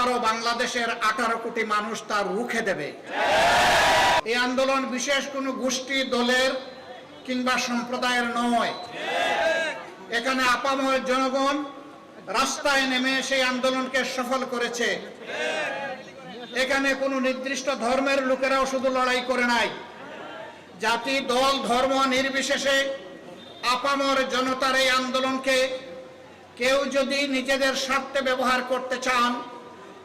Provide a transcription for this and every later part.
আবারও বাংলাদেশের 18 কোটি মানুষ তা রুখে দেবে। এই আন্দোলন বিশেষ কোনো গোষ্ঠী, দলের কিংবা সম্প্রদায়ের নয়। এখানে আপামর জনগণ রাস্তায় নেমে সেই আন্দোলনকে সফল করেছে। এখানে কোনো নির্দিষ্ট ধর্মের লোকেরাও শুধু লড়াই করে নাই, জাতি, দল, ধর্ম নির্বিশেষে আপামর জনতার এই আন্দোলনকে কেউ যদি নিজেদের স্বার্থে ব্যবহার করতে চান,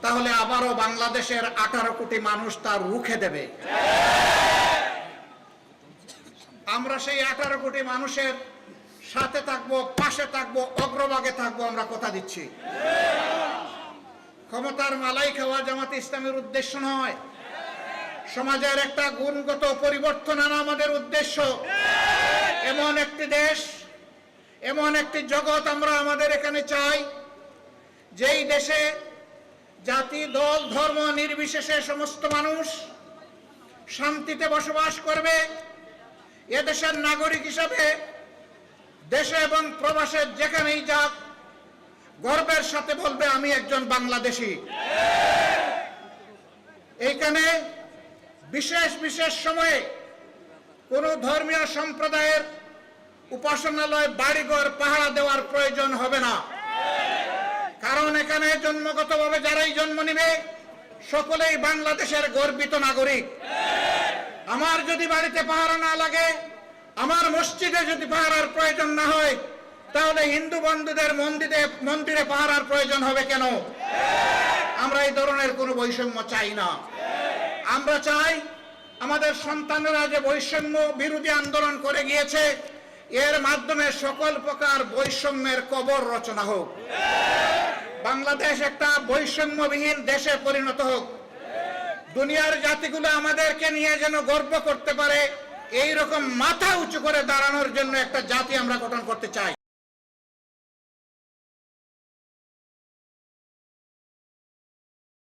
তাহলে আবারও বাংলাদেশের 18 কোটি মানুষ তা রুখে দেবে। আমরা সেই 18 কোটি মানুষের সাথে থাকবো, পাশে থাকবো, অগ্রভাগে থাকবো, আমরা কথা দিচ্ছি। ক্ষমতার মালাই খাওয়া জামাত ইসলামের উদ্দেশ্য নয়। সমাজের একটা গুণগত পরিবর্তন আনা আমাদের উদ্দেশ্য। এমন একটি দেশ, এমন একটি জগৎ আমরা আমাদের এখানে চাই, যেই দেশে জাতি, দল, ধর্ম নির্বিশেষে সমস্ত মানুষ শান্তিতে বসবাস করবে। এদেশের নাগরিক হিসাবে দেশে এবং প্রবাসে যেখানেই যাক, গর্বের সাথে বলবে আমি একজন বাংলাদেশী। এইখানে বিশেষ বিশেষ সময়ে কোনো ধর্মীয় সম্প্রদায়ের উপাসনালয়, বাড়িঘর পাহারা দেওয়ার প্রয়োজন হবে না। কারণ এখানে জন্মগতভাবে যারাই জন্ম নিবে সকলেই বাংলাদেশের গর্বিত নাগরিক। আমার যদি বাড়িতে পাহারা না লাগে, আমার মসজিদে যদি পাহারার প্রয়োজন না হয়, তাহলে হিন্দু বন্ধুদের মন্দিরে পাহারার প্রয়োজন হবে কেন? আমরা এই ধরনের কোনো বৈষম্য চাই না। আমরা চাই আমাদের সন্তানেরা যে বৈষম্য বিরোধী আন্দোলন করে গিয়েছে, এর মাধ্যমে সকল প্রকার বৈষম্যের কবর রচনা হোক। বাংলাদেশ একটা বৈষম্যবিহীন দেশে পরিণত হোক। দুনিয়ার জাতিগুলো আমাদেরকে নিয়ে যেন গর্ব করতে পারে, এই রকম মাথা উঁচু করে দাঁড়ানোর জন্য একটা জাতি আমরা গঠন করতে চাই।